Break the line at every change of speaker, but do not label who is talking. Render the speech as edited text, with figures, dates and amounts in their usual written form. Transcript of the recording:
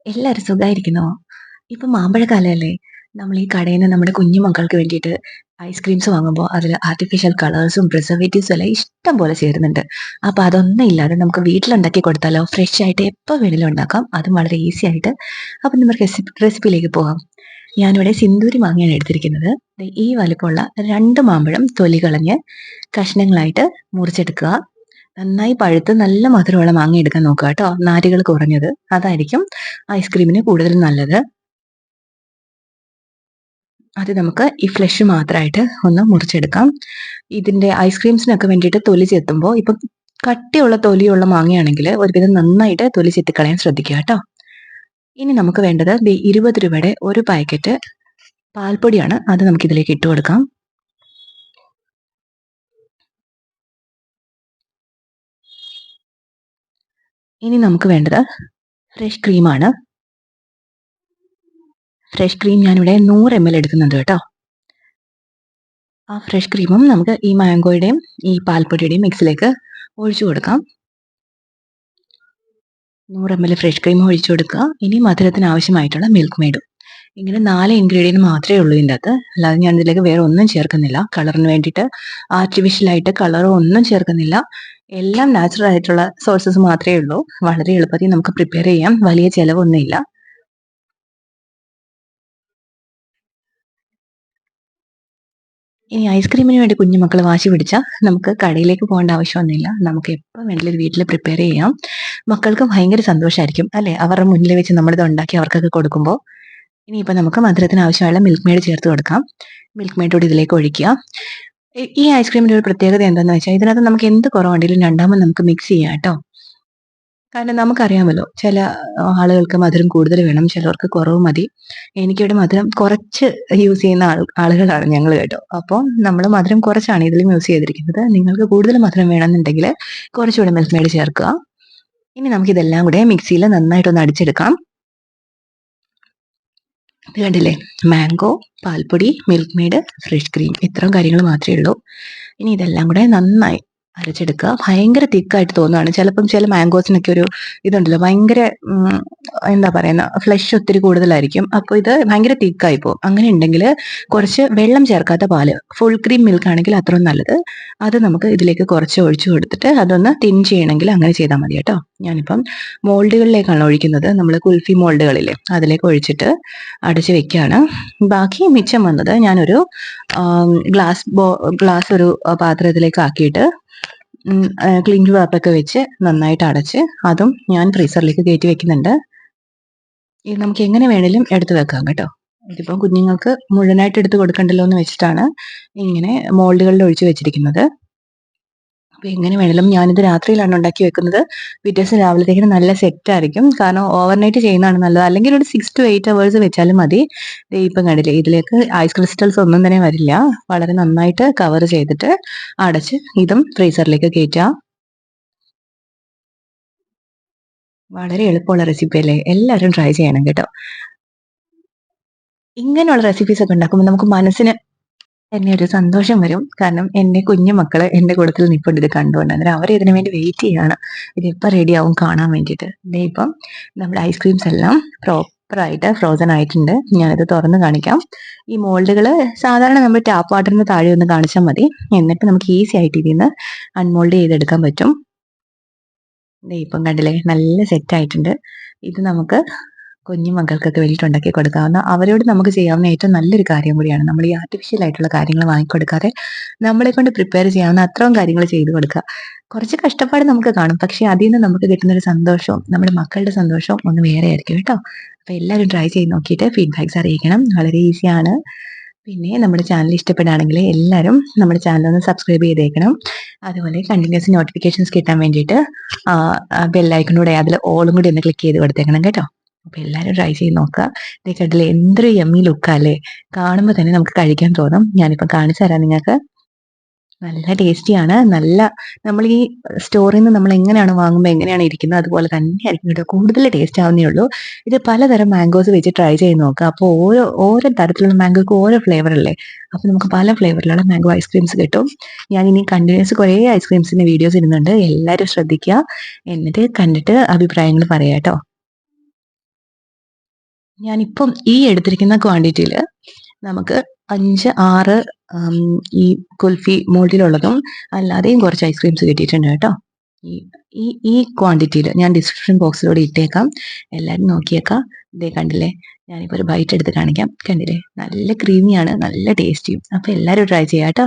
എല്ലാരും സുഖായിരിക്കുന്നോ? ഇപ്പൊ മാമ്പഴക്കാലമല്ലേ? നമ്മൾ ഈ കടയിൽ നിന്ന് നമ്മുടെ കുഞ്ഞു മക്കൾക്ക് വേണ്ടിയിട്ട് ഐസ്ക്രീംസ് വാങ്ങുമ്പോൾ അതിൽ ആർട്ടിഫിഷ്യൽ കളേഴ്സും പ്രിസർവേറ്റീവ്സും എല്ലാം ഇഷ്ടം പോലെ ചേരുന്നുണ്ട്. അപ്പൊ അതൊന്നും ഇല്ലാതെ നമുക്ക് വീട്ടിലുണ്ടാക്കി കൊടുത്താലോ? ഫ്രഷ് ആയിട്ട് എപ്പോ വേണേലും ഉണ്ടാക്കാം. അതും വളരെ ഈസി ആയിട്ട്. അപ്പൊ നമുക്ക് റെസിപ്പിയിലേക്ക് പോകാം. ഞാനിവിടെ സിന്ദൂരി മാങ്ങയാണ് എടുത്തിരിക്കുന്നത്. ദേ ഈ വലിപ്പമുള്ള 2 മാമ്പഴം തൊലി കളഞ്ഞ് കഷ്ണങ്ങളായിട്ട് മുറിച്ചെടുക്കുക. നന്നായി പഴുത്ത് നല്ല മധുരമുള്ള മാങ്ങ എടുക്കാൻ നോക്കുക കേട്ടോ. നാരുകൾ കുറഞ്ഞത്. അതായിരിക്കും ഐസ്ക്രീമിന് കൂടുതൽ നല്ലത്. അത് നമുക്ക് ഈ ഫ്ലഷ് മാത്രമായിട്ട് ഒന്ന് മുറിച്ചെടുക്കാം. ഇതിന്റെ ഐസ്ക്രീംസിനൊക്കെ വേണ്ടിയിട്ട് തൊലി ചെത്തുമ്പോൾ ഇപ്പം കട്ടിയുള്ള തൊലിയുള്ള മാങ്ങയാണെങ്കിൽ ഒരുവിധം നന്നായിട്ട് തൊലി ചെത്തിക്കളയാൻ ശ്രദ്ധിക്കുക കേട്ടോ. ഇനി നമുക്ക് വേണ്ടത് ദേ 20 രൂപയുടെ ഒരു പാക്കറ്റ് പാൽപ്പൊടിയാണ്. അത് നമുക്ക് ഇതിലേക്ക് ഇട്ട് കൊടുക്കാം. ഇനി നമുക്ക് വേണ്ടത് ഫ്രഷ് ക്രീമാണ്. ഫ്രഷ് ക്രീം ഞാനിവിടെ 100 ml എടുക്കുന്നുണ്ട് കേട്ടോ. ആ ഫ്രഷ് ക്രീമും നമുക്ക് ഈ മാംഗോയുടെയും ഈ പാൽപ്പൊടിയുടെയും മിക്സിലേക്ക് ഒഴിച്ചു കൊടുക്കാം. 100 ml ഫ്രഷ് ക്രീം ഒഴിച്ചു കൊടുക്കുക. ഇനി മധുരത്തിന് ആവശ്യമായിട്ടുള്ള മിൽക്ക് മെയ്ഡും. ഇങ്ങനെ 4 ഇൻഗ്രീഡിയൻറ്റ് മാത്രമേ ഉള്ളൂ ഇതിൻ്റെ അകത്ത്. അല്ലാതെ ഞാൻ ഇതിലേക്ക് വേറെ ഒന്നും ചേർക്കുന്നില്ല. കളറിന് വേണ്ടിയിട്ട് ആർട്ടിഫിഷ്യലായിട്ട് കളറോ ഒന്നും ചേർക്കുന്നില്ല. എല്ലാം നാച്ചുറൽ ആയിട്ടുള്ള സോഴ്സസ് മാത്രമേ ഉള്ളൂ. വളരെ എളുപ്പത്തിൽ നമുക്ക് പ്രിപ്പയർ ചെയ്യാം. വലിയ ചിലവൊന്നുമില്ല. ഇനി ഐസ്ക്രീമിന് വേണ്ടി കുഞ്ഞുമക്കൾ വാശി പിടിച്ചാൽ നമുക്ക് കടയിലേക്ക് പോകേണ്ട ആവശ്യമൊന്നുമില്ല. നമുക്ക് എപ്പോൾ വേണമെങ്കിലും ഇത് വീട്ടിൽ പ്രിപ്പയർ ചെയ്യാം. മക്കൾക്ക് ഭയങ്കര സന്തോഷമായിരിക്കും അല്ലേ? അവരുടെ മുന്നിൽ വെച്ച് നമ്മളിത് ഉണ്ടാക്കി അവർക്കൊക്കെ കൊടുക്കുമ്പോൾ. ഇനിയിപ്പോൾ നമുക്ക് മധുരത്തിന് ആവശ്യമുള്ള മിൽക്ക് മെയ്ഡ് ചേർത്ത് കൊടുക്കാം. മിൽക്ക് മെയ്ഡ് കൂടി ഇതിലേക്ക് ഒഴിക്കുക. ഈ ഐസ്ക്രീമിന്റെ ഒരു പ്രത്യേകത എന്താണെന്ന് വെച്ചാൽ ഇതിനകത്ത് നമുക്ക് എന്ത് കുറവുണ്ടെങ്കിലും രണ്ടാമത് നമുക്ക് മിക്സ് ചെയ്യാം കേട്ടോ. കാരണം നമുക്കറിയാമല്ലോ ചില ആളുകൾക്ക് മധുരം കൂടുതൽ വേണം, ചിലർക്ക് കുറവ് മതി. എനിക്കിവിടെ മധുരം കുറച്ച് യൂസ് ചെയ്യുന്ന ആളുകളാണ് ഞങ്ങൾ കേട്ടോ. അപ്പോൾ നമ്മൾ മധുരം കുറച്ചാണ് ഇതിലും യൂസ് ചെയ്തിരിക്കുന്നത്. നിങ്ങൾക്ക് കൂടുതൽ മധുരം വേണമെന്നുണ്ടെങ്കിൽ കുറച്ചുകൂടെ മിൽക്ക് മെയ്ഡ് ചേർക്കുക. ഇനി നമുക്കിതെല്ലാം കൂടെ മിക്സിയിൽ നന്നായിട്ടൊന്ന് അടിച്ചെടുക്കാം. ഇത് കണ്ടില്ലേ? മാംഗോ, പാൽപ്പൊടി, മിൽക്ക് മെയ്ഡ്, ഫ്രഷ് ക്രീം ഇത്രയും കാര്യങ്ങൾ മാത്രമേ ഉള്ളൂ. ഇനി ഇതെല്ലാം കൂടെ നന്നായി അരച്ചെടുക്കുക. ഭയങ്കര തിക്കായിട്ട് തോന്നുകയാണ്. ചിലപ്പം ചില മാംഗോസിനൊക്കെ ഒരു ഇതുണ്ടല്ലോ ഭയങ്കര എന്താ പറയുന്ന ഫ്ലഷ് ഒത്തിരി കൂടുതലായിരിക്കും. അപ്പോൾ ഇത് ഭയങ്കര തിക്കായി പോകും. അങ്ങനെ ഉണ്ടെങ്കിൽ കുറച്ച് വെള്ളം ചേർക്കാത്ത പാല്, ഫുൾ ക്രീം മിൽക്ക് ആണെങ്കിൽ അത്രയും നല്ലത്. അത് നമുക്ക് ഇതിലേക്ക് കുറച്ച് ഒഴിച്ചു കൊടുത്തിട്ട് അതൊന്ന് തിൻ ചെയ്യണമെങ്കിൽ അങ്ങനെ ചെയ്താൽ മതി കേട്ടോ. ഞാനിപ്പം മോൾഡുകളിലേക്കാണ് ഒഴിക്കുന്നത്. നമ്മൾ കുൽഫി മോൾഡുകളില്ലേ അതിലേക്ക് ഒഴിച്ചിട്ട് അടച്ച് വെക്കുകയാണ്. ബാക്കി മിച്ചം വന്നത് ഞാനൊരു ഗ്ലാസ് ഒരു പാത്രത്തിലേക്ക് ആക്കിയിട്ട് ക്ലിംഗ് വാപ്പൊക്കെ വെച്ച് നന്നായിട്ട് അടച്ച് അതും ഞാൻ ഫ്രീസറിലേക്ക് കയറ്റി വെക്കുന്നുണ്ട്. ഇത് നമുക്ക് എങ്ങനെ വേണേലും എടുത്ത് വെക്കാം കേട്ടോ. ഇതിപ്പം കുഞ്ഞുങ്ങൾക്ക് മുഴുവനായിട്ട് എടുത്ത് കൊടുക്കണ്ടല്ലോ എന്ന് വെച്ചിട്ടാണ് ഇങ്ങനെ മോൾഡുകളിൽ ഒഴിച്ചു വെച്ചിരിക്കുന്നത്. അപ്പോൾ എങ്ങനെ വേണേലും ഞാനിത് രാത്രിയിലാണ് ഉണ്ടാക്കി വെക്കുന്നത്. പിറ്റേ ദിവസം രാവിലത്തേക്കിന് നല്ല സെറ്റ് ആയിരിക്കും. കാരണം ഓവർനൈറ്റ് ചെയ്യുന്നതാണ് നല്ലത്. അല്ലെങ്കിൽ ഒരു 6 to 8 hours വെച്ചാലും മതി. ദേ ഇപ്പം കണ്ടില്ലേ ഇതിലേക്ക് ഐസ് ക്രിസ്റ്റൽസ് ഒന്നും തന്നെ വരില്ല. വളരെ നന്നായിട്ട് കവർ ചെയ്തിട്ട് അടച്ച് ഇതും ഫ്രീസറിലേക്ക് കയറ്റുക. വളരെ എളുപ്പമുള്ള റെസിപ്പി അല്ലേ? എല്ലാവരും ട്രൈ ചെയ്യണം കേട്ടോ. ഇങ്ങനെയുള്ള റെസിപ്പീസ് ഒക്കെ ഉണ്ടാക്കുമ്പോൾ നമുക്ക് മനസ്സിന് തന്നെ ഒരു സന്തോഷം വരും. കാരണം എന്റെ കുഞ്ഞു മക്കള് എന്റെ കൂട്ടത്തിൽ നിൽപ്പുണ്ട് ഇത് കണ്ടുകൊണ്ട്. അന്നേരം അവർ ഇതിനു വേണ്ടി വെയിറ്റ് ചെയ്യാണ്. ഇത് എപ്പോൾ റെഡിയാവും കാണാൻ വേണ്ടിയിട്ട്. ദേ ഇപ്പം നമ്മുടെ ഐസ്ക്രീംസ് എല്ലാം പ്രോപ്പറായിട്ട് ഫ്രോസൺ ആയിട്ടുണ്ട്. ഞാനിത് തുറന്ന് കാണിക്കാം. ഈ മോൾഡുകൾ സാധാരണ നമ്മൾ ടാപ്പ് വാട്ടറിന് താഴെ ഒന്ന് കാണിച്ചാൽ മതി. എന്നിട്ട് നമുക്ക് ഈസി ആയിട്ട് ഇതിൽ നിന്ന് അൺമോൾഡ് ചെയ്തെടുക്കാൻ പറ്റും. ദേ ഇപ്പം കണ്ടില്ലേ നല്ല സെറ്റ് ആയിട്ടുണ്ട്. ഇത് നമുക്ക് കുഞ്ഞു മക്കൾക്കൊക്കെ വേണ്ടിയിട്ട് ഉണ്ടാക്കി കൊടുക്കാവുന്ന അവരോട് നമുക്ക് ചെയ്യാവുന്ന ഏറ്റവും നല്ലൊരു കാര്യം കൂടിയാണ്. നമ്മൾ ഈ ആർട്ടിഫിഷ്യൽ ആയിട്ടുള്ള കാര്യങ്ങൾ വാങ്ങിക്കൊടുക്കാതെ നമ്മളെ കൊണ്ട് പ്രിപ്പയർ ചെയ്യാവുന്ന അത്രയും കാര്യങ്ങൾ ചെയ്തു കൊടുക്കുക. കുറച്ച് കഷ്ടപ്പാട് നമുക്ക് കാണും. പക്ഷെ അതിൽ നിന്ന് നമുക്ക് കിട്ടുന്ന ഒരു സന്തോഷവും നമ്മുടെ മക്കളുടെ സന്തോഷവും ഒന്ന് വേറെ ആയിരിക്കും കേട്ടോ. അപ്പൊ എല്ലാവരും ട്രൈ ചെയ്ത് നോക്കിയിട്ട് ഫീഡ്ബാക്സ് അറിയിക്കണം. വളരെ ഈസിയാണ്. പിന്നെ നമ്മുടെ ചാനൽ ഇഷ്ടപ്പെടുകയാണെങ്കിൽ എല്ലാവരും നമ്മുടെ ചാനൽ ഒന്ന് സബ്സ്ക്രൈബ് ചെയ്തേക്കണം. അതുപോലെ കണ്ടിന്യൂസ് നോട്ടിഫിക്കേഷൻസ് കിട്ടാൻ വേണ്ടിയിട്ട് ബെല്ലൈക്കണൂടെ അതിൽ ഓളും കൂടി ഒന്ന് ക്ലിക്ക് ചെയ്ത് കൊടുത്തേക്കണം കേട്ടോ. അപ്പൊ എല്ലാവരും ട്രൈ ചെയ്ത് നോക്കുക. ദേ കണ്ടില്ലേ എന്തൊരു യമ്മി ലുക്കാ അല്ലേ? കാണുമ്പോൾ തന്നെ നമുക്ക് കഴിക്കാൻ തോന്നും. ഞാനിപ്പം കാണിച്ചു തരാം നിങ്ങൾക്ക്. നല്ല ടേസ്റ്റിയാണ്. നല്ല നമ്മൾ ഈ സ്റ്റോറിൽ നിന്ന് നമ്മൾ എങ്ങനെയാണ് വാങ്ങുമ്പോൾ എങ്ങനെയാണ് ഇരിക്കുന്നത് അതുപോലെ തന്നെ ആയിരിക്കും കേട്ടോ. കൂടുതൽ ടേസ്റ്റ് ആവുന്നേ ഉള്ളൂ. ഇത് പലതരം മാംഗോസ് വെച്ച് ട്രൈ ചെയ്ത് നോക്കുക. അപ്പോൾ ഓരോ ഓരോ തരത്തിലുള്ള മാംഗോക്ക് ഓരോ ഫ്ലേവർ അല്ലേ? അപ്പോൾ നമുക്ക് പല ഫ്ലേവറിലുള്ള മാംഗോ ഐസ്ക്രീംസ് കിട്ടും. ഞാൻ ഇനി കണ്ടിന്യൂസ് കുറേ ഐസ്ക്രീംസിന്റെ വീഡിയോസ് ഇടുന്നുണ്ട്. എല്ലാവരും ശ്രദ്ധിക്കുക. എന്നിട്ട് കണ്ടിട്ട് അഭിപ്രായങ്ങൾ പറയാം കേട്ടോ. ഞാനിപ്പം ഈ എടുത്തിരിക്കുന്ന ക്വാണ്ടിറ്റിയിൽ നമുക്ക് 5, 6 ഈ കുൽഫി മോൾഡിലുള്ളതും അല്ലാതെയും കുറച്ച് ഐസ്ക്രീംസ് കിട്ടിയിട്ടുണ്ട് കേട്ടോ. ഈ ഈ ഈ ക്വാണ്ടിറ്റിയിൽ ഞാൻ ഡിസ്ക്രിപ്ഷൻ ബോക്സിലൂടെ ഇട്ടേക്കാം, എല്ലാവരും നോക്കിയേക്കാം. ഇതേ കണ്ടില്ലേ, ഞാനിപ്പോൾ ഒരു ബൈറ്റ് എടുത്ത് കാണിക്കാം. കണ്ടില്ലേ, നല്ല ക്രീമിയാണ്, നല്ല ടേസ്റ്റിയും. അപ്പോൾ എല്ലാവരും ട്രൈ ചെയ്യാം കേട്ടോ.